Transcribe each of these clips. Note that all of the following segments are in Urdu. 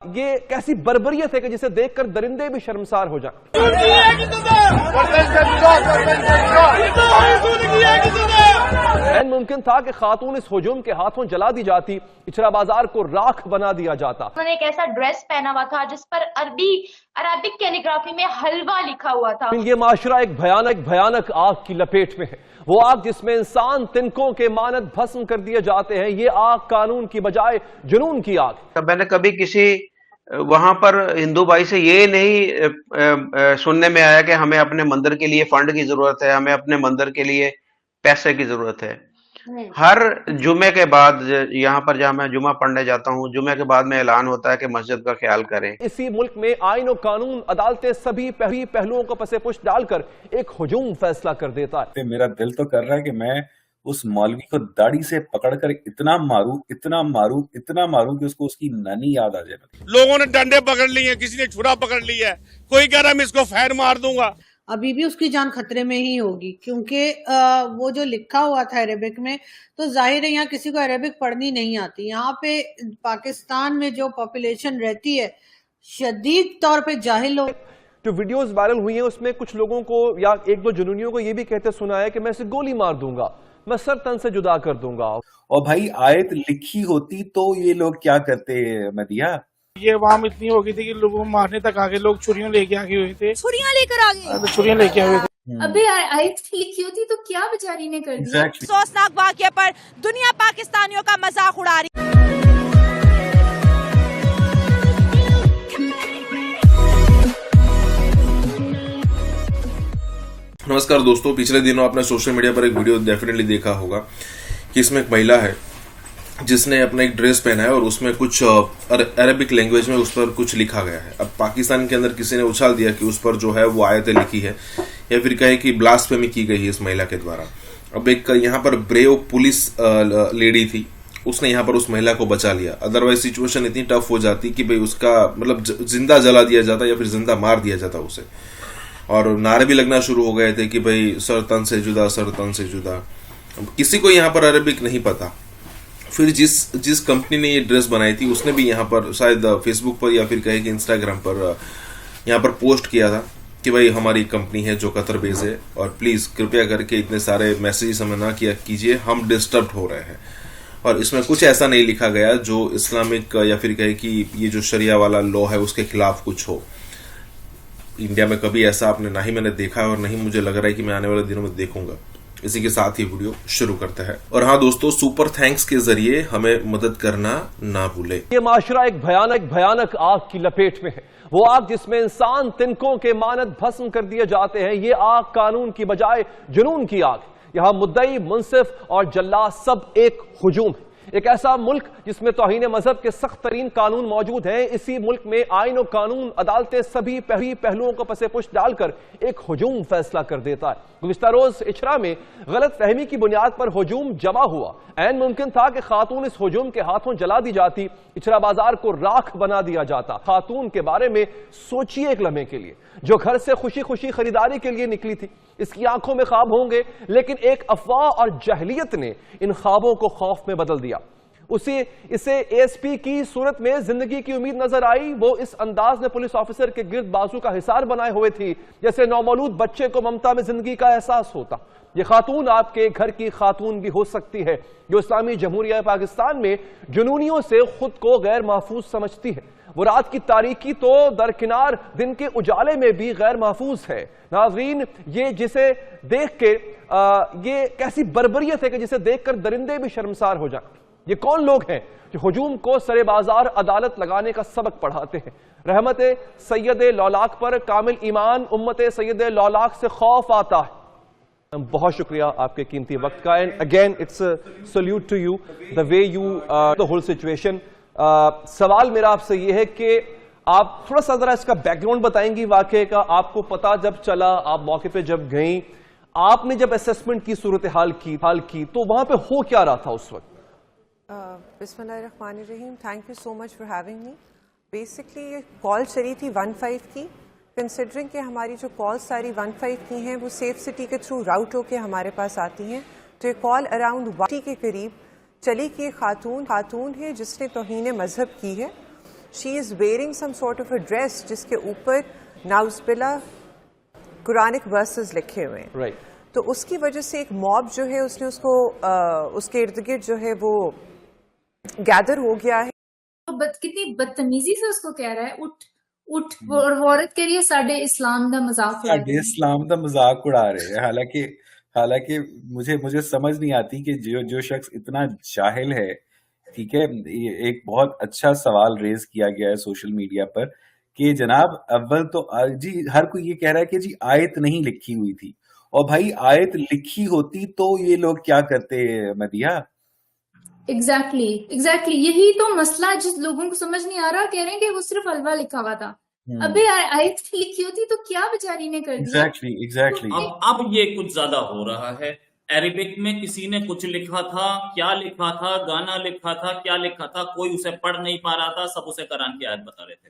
یہ کیسی بربریت ہے کہ جسے دیکھ کر درندے بھی شرمسار ہو جائیں۔ ممکن تھا کہ خاتون اس ہجوم کے ہاتھوں جلا دی جاتی، اچھرا بازار کو راکھ بنا دیا جاتا۔ انہوں نے ایک ایسا ڈریس پہنا ہوا تھا جس پر عربک کیلیگرافی میں حلوہ لکھا ہوا تھا۔ یہ معاشرہ ایک بھیانک آگ کی لپیٹ میں ہے، وہ آگ جس میں انسان تنکوں کے مانند بھسم کر دیے جاتے ہیں۔ یہ آگ قانون کی بجائے جنون کی آگ۔ میں نے کبھی کسی وہاں پر ہندو بھائی سے یہ نہیں سننے میں آیا کہ ہمیں اپنے مندر کے لیے فنڈ کی ضرورت ہے، ہمیں اپنے مندر کے لیے پیسے کی ضرورت ہے۔ ہر جمعے کے بعد یہاں پر جہاں میں جمعہ پڑھنے جاتا ہوں، جمعے کے بعد میں اعلان ہوتا ہے کہ مسجد کا خیال کریں۔ اسی ملک میں آئین و قانون، عدالتیں سبھی پہلوؤں کو پس پش ڈال کر ایک ہجوم فیصلہ کر دیتا ہے۔ میرا دل تو کر رہا ہے کہ میں اس مولوی کو داڑھی سے پکڑ کر اتنا ماروں کہ اس کو اس کی نانی یاد آ جائے۔ لوگوں نے ڈنڈے پکڑ لی ہیں، کسی نے چھڑا پکڑ لی ہے، کوئی کہہ رہا میں اس کو فیر مار دوں گا۔ ابھی بھی اس کی جان خطرے میں ہی ہوگی، کیونکہ وہ جو لکھا ہوا تھا عربک میں، تو ظاہر ہے یہاں کسی کو عربک پڑھنی نہیں آتی۔ یہاں پہ پاکستان میں جو پاپولیشن رہتی ہے شدید طور پہ جاہل لوگ۔ جو ویڈیوز وائرل ہوئی ہیں اس میں کچھ لوگوں کو یا ایک دو جنونیوں کو یہ بھی کہتے سنا ہے کہ میں اسے گولی مار دوں گا، میں سر تن سے جدا کر دوں گا۔ اور بھائی آیت لکھی ہوتی تو یہ لوگ کیا کرتے مدیہ؟ یہ عوام اتنی ہو گئی تھی کہ لوگوں کو مارنے تک آگے، لوگ چھریاں لے کے آگے ہوئے تھے، چھریاں لے کر آگے، چھریاں لے کے آگے تھے۔ ابھی آیت لکھی ہوتی تو کیا بیچاری نے کر دیا۔ افسوسناک واقعے پر دنیا پاکستانیوں کا مذاق اڑا رہی۔ نمسکار دوستو، پچھلے دنوں آپ نے سوشل میڈیا پر ایک ویڈیو ڈیفینیٹلی دیکھا ہوگا کہ اس میں ایک مہیلا ہے جس نے اپنا ایک ڈریس پہنا ہے اور اس میں کچھ عربک لینگویج میں اس پر کچھ لکھا گیا ہے۔ اب پاکستان کے اندر کسی نے اچھال دیا کہ اس پر جو ہے وہ آیتیں لکھی ہے یا پھر کہے کہ بلاسفیمی کی گئی ہے اس مہیلا کے دوارا۔ اب ایک یہاں پر بریو پولیس لیڈی تھی، اس نے یہاں پر اس مہیلا کو بچا لیا، ادروائز سچویشن اتنی ٹف ہو جاتی کہ بھئی اس کا مطلب زندہ جلا دیا جاتا یا پھر زندہ مار دیا جاتا اسے، اور نعرے بھی لگنا شروع ہو گئے تھے کہ بھئی سر تن سے جدا، سر تن سے جدا۔ کسی کو یہاں پر عربک نہیں پتا۔ پھر جس کمپنی نے یہ ڈریس بنائی تھی اس نے بھی یہاں پر شاید فیس بک پر یا پھر کہے کہ انسٹاگرام پر یہاں پر پوسٹ کیا تھا کہ بھئی ہماری کمپنی ہے جو قطر بیس ہے، اور پلیز کرپیا کر کے اتنے سارے میسیجز ہمیں نہ کیا کیجیے، ہم ڈسٹربڈ ہو رہے ہیں۔ اور اس میں کچھ ایسا نہیں لکھا گیا جو اسلامک یا پھر کہے کہ یہ جو شریعہ والا لا ہے اس کے خلاف کچھ ہو۔ انڈیا میں کبھی ایسا آپ نے نہ ہی میں نے دیکھا اور نہیں مجھے لگ رہا ہے کہ میں آنے والے دنوں میں دیکھوں گا۔ اسی کے ساتھ ہی ویڈیو شروع کرتا ہے، اور ہاں دوستو، سپر تھینکس کے ذریعے ہمیں مدد کرنا نہ بھولے۔ یہ معاشرہ ایک بھیانک آگ کی لپیٹ میں ہے، وہ آگ جس میں انسان تنکوں کے مانند بھسم کر دیے جاتے ہیں۔ یہ آگ قانون کی بجائے جنون کی آگ۔ یہاں مدعی، منصف اور جلاد سب ایک ہجوم ہے۔ ایک ایسا ملک جس میں توہین مذہب کے سخت ترین قانون موجود ہیں، اسی ملک میں آئین و قانون، عدالتیں سبھی پہلوؤں کو پس پش ڈال کر ایک ہجوم فیصلہ کر دیتا ہے۔ گزشتہ روز اچھرا میں غلط فہمی کی بنیاد پر ہجوم جمع ہوا۔ عین ممکن تھا کہ خاتون اس ہجوم کے ہاتھوں جلا دی جاتی، اچھرا بازار کو راکھ بنا دیا جاتا۔ خاتون کے بارے میں سوچیے ایک لمحے کے لیے، جو گھر سے خوشی خریداری کے لیے نکلی تھی۔ اس کی آنکھوں میں خواب ہوں گے، لیکن ایک افواہ اور جہلیت نے ان خوابوں کو خوف میں بدل دیا۔ اسے اے ایس پی کی صورت میں زندگی کی امید نظر آئی۔ وہ اس انداز میں پولیس آفیسر کے گرد بازو کا حصار بنائے ہوئے تھی جیسے نومولود بچے کو ممتا میں زندگی کا احساس ہوتا۔ یہ خاتون آپ کے گھر کی خاتون بھی ہو سکتی ہے، جو اسلامی جمہوریہ پاکستان میں جنونیوں سے خود کو غیر محفوظ سمجھتی ہے۔ وہ رات کی تاریکی تو درکنار دن کے اجالے میں بھی غیر محفوظ ہے۔ ناظرین، یہ جسے دیکھ کے یہ کیسی بربریت ہے کہ جسے دیکھ کر درندے بھی شرمسار ہو جائیں۔ یہ کون لوگ ہیں جو ہجوم کو سرے بازار عدالت لگانے کا سبق پڑھاتے ہیں؟ رحمت سید لولاک پر کامل ایمان، امت سید لولاک سے خوف آتا ہے۔ بہت شکریہ آپ کے قیمتی وقت کا، and again it's a salute to you the way you the whole situation۔ سوال میرا آپ سے یہ ہے کہ آپ تھوڑا سا ذرا اس کا بیک گراؤنڈ بتائیں گی واقعے کا۔ آپ کو پتا جب چلا، آپ موقع پہ جب گئیں، آپ نے جب اسیسمنٹ کی صورتحال کی تو وہاں پہ ہو کیا رہا تھا اس وقت؟ بسم اللہ الرحمن الرحیم، thank you so much for having me. Basically یہ کال چلی تھی 15 کی، کنسیڈرنگ کہ ہماری جو کال ساری 15 کی ہیں وہ سیف سٹی کے تھرو راؤٹ ہو کے ہمارے پاس آتی ہیں، تو یہ کال اراؤنڈ 1 کے قریب چلی کہ خاتون ہے جس نے توہین مذہب کی ہے، she is wearing some sort of a dress جس کے اوپر ناؤز باللہ قرآنک ورسز لکھے ہوئے ہیں. رائٹ. تو اس کی وجہ سے ایک موب جو ہے اس نے اس کو اس کے ارد گرد جو ہے وہ گیدر ہو گیا ہے. کتنی بدتمیزی سے اس کو کہہ رہا ہے اٹھ اٹھ, اور عورت کے لیے ساڈے اسلام دا مذاق اڑا رہے ہیں. حالانکہ مجھے سمجھ نہیں آتی کہ جو شخص اتنا جاہل ہے, ٹھیک ہے, ایک بہت اچھا سوال ریز کیا گیا ہے سوشل میڈیا پر کہ جناب اول تو جی ہر کوئی یہ کہہ رہا ہے کہ جی آیت نہیں لکھی ہوئی تھی, اور بھائی آیت لکھی ہوتی تو یہ لوگ کیا کرتے مدیحہ؟ ایگزیکٹلی یہی تو مسئلہ جس لوگوں کو سمجھ نہیں آ رہا, کہہ رہے ہیں کہ وہ صرف حلوہ لکھا ہوا تھا. ابھی آیت لکھی ہوتی تو کیا بیچاری نے کر دیا. ایگزیکٹلی. اب یہ کچھ زیادہ ہو رہا ہے. عربک میں کسی نے کچھ لکھا تھا, کیا لکھا تھا, گانا لکھا تھا, کیا لکھا تھا, کوئی اسے پڑھ نہیں پا رہا تھا, سب اسے قرآن کی آیت بتا رہے تھے,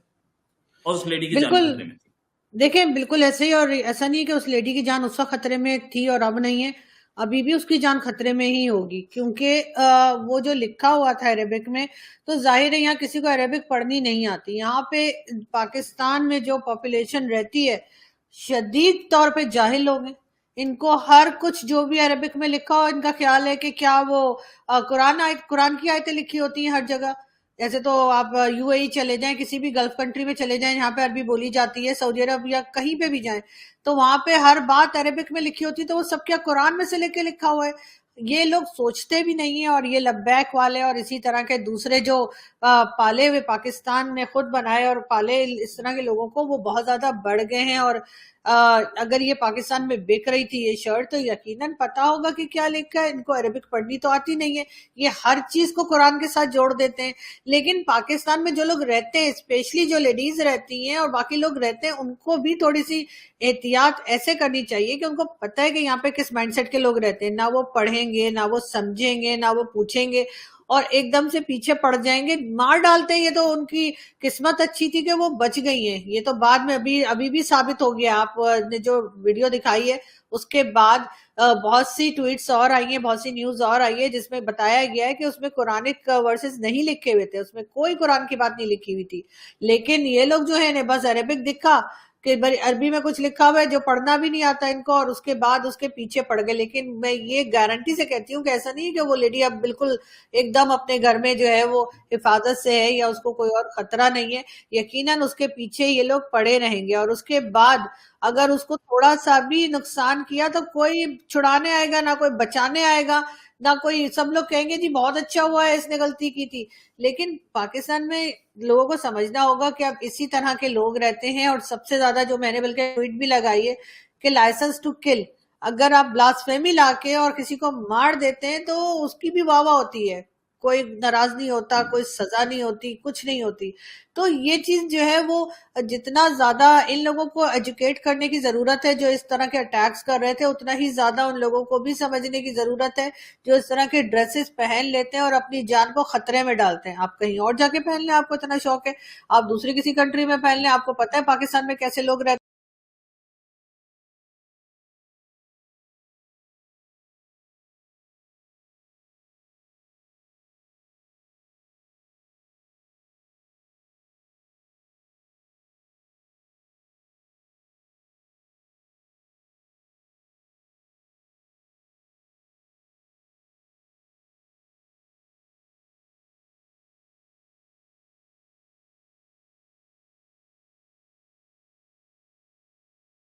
اور اس لیڈی کی جان خطرے میں تھی. دیکھیں بالکل ایسے ہی, اور ایسا نہیں کہ اس لیڈی کی جان اس وقت خطرے میں تھی اور اب نہیں ہے, ابھی بھی اس کی جان خطرے میں ہی ہوگی, کیونکہ وہ جو لکھا ہوا تھا عربک میں, تو ظاہر ہے یہاں کسی کو عربک پڑھنی نہیں آتی. یہاں پہ پاکستان میں جو پاپولیشن رہتی ہے شدید طور پہ جاہل لوگ ہیں. ان کو ہر کچھ جو بھی عربک میں لکھا ہو, ان کا خیال ہے کہ کیا وہ قرآن کی آیتیں لکھی ہوتی ہیں ہر جگہ. ایسے تو آپ یو اے ای چلے جائیں, کسی بھی گلف کنٹری میں چلے جائیں جہاں پہ عربی بولی جاتی ہے, سعودی عرب یا کہیں پہ بھی جائیں, تو وہاں پہ ہر بات عربک میں لکھی ہوتی ہے. تو وہ سب کیا قرآن میں سے لے کے لکھا ہوا ہے؟ یہ لوگ سوچتے بھی نہیں ہیں. اور یہ لبیک والے اور اسی طرح کے دوسرے جو پالے ہوئے پاکستان نے خود بنائے اور پالے اس طرح کے لوگوں کو, وہ بہت زیادہ بڑھ گئے ہیں. اور اگر یہ پاکستان میں بک رہی تھی یہ شرٹ, تو یقیناً پتا ہوگا کہ کیا لکھا ہے. ان کو عربک پڑھنی تو آتی نہیں ہے, یہ ہر چیز کو قرآن کے ساتھ جوڑ دیتے ہیں. لیکن پاکستان میں جو لوگ رہتے ہیں, اسپیشلی جو لیڈیز رہتی ہیں اور باقی لوگ رہتے ہیں, ان کو بھی تھوڑی سی احتیاط ایسے کرنی چاہیے کہ ان کو پتہ ہے کہ یہاں پہ کس مائنڈ سیٹ کے لوگ رہتے ہیں. نہ وہ پڑھیں گے, نہ وہ سمجھیں گے, نہ وہ پوچھیں گے, اور ایک دم سے پیچھے پڑ جائیں گے, مار ڈالتے ہیں. یہ تو ان کی قسمت اچھی تھی کہ وہ بچ گئی ہیں. یہ تو بعد میں ابھی بھی ثابت ہو گیا. آپ نے جو ویڈیو دکھائی ہے اس کے بعد بہت سی ٹویٹس اور آئی ہیں, بہت سی نیوز اور آئی ہے جس میں بتایا گیا ہے کہ اس میں قرآنک ورسز نہیں لکھے ہوئے تھے, اس میں کوئی قرآن کی بات نہیں لکھی ہوئی تھی. لیکن یہ لوگ جو ہے بس عربک دکھا کہ عربی میں کچھ لکھا ہوا ہے جو پڑھنا بھی نہیں آتا ان کو, اور اس کے بعد اس کے پیچھے پڑ گئے. لیکن میں یہ گارنٹی سے کہتی ہوں کہ ایسا نہیں ہے کہ وہ لیڈی اب بالکل ایک دم اپنے گھر میں جو ہے وہ حفاظت سے ہے یا اس کو کوئی اور خطرہ نہیں ہے. یقیناً اس کے پیچھے یہ لوگ پڑے رہیں گے, اور اس کے بعد اگر اس کو تھوڑا سا بھی نقصان کیا تو کوئی چھڑانے آئے گا, نہ کوئی بچانے آئے گا, نہ کوئی. سب لوگ کہیں گے جی بہت اچھا ہوا ہے اس نے غلطی کی تھی. لیکن پاکستان میں لوگوں کو سمجھنا ہوگا کہ اب اسی طرح کے لوگ رہتے ہیں. اور سب سے زیادہ جو میں نے بلکہ ٹویٹ بھی لگائی ہے کہ لائسنس ٹو کل, اگر آپ بلاسفیمی لا کے اور کسی کو مار دیتے ہیں تو اس کی بھی واہ واہ ہوتی ہے, کوئی ناراض نہیں ہوتا, کوئی سزا نہیں ہوتی, کچھ نہیں ہوتی. تو یہ چیز جو ہے وہ جتنا زیادہ ان لوگوں کو ایجوکیٹ کرنے کی ضرورت ہے جو اس طرح کے اٹیکس کر رہے تھے, اتنا ہی زیادہ ان لوگوں کو بھی سمجھنے کی ضرورت ہے جو اس طرح کے ڈریسز پہن لیتے ہیں اور اپنی جان کو خطرے میں ڈالتے ہیں. آپ کہیں اور جا کے پہن لیں, آپ کو اتنا شوق ہے, آپ دوسری کسی کنٹری میں پہن لیں, آپ کو پتہ ہے پاکستان میں کیسے لوگ رہتے ہیں.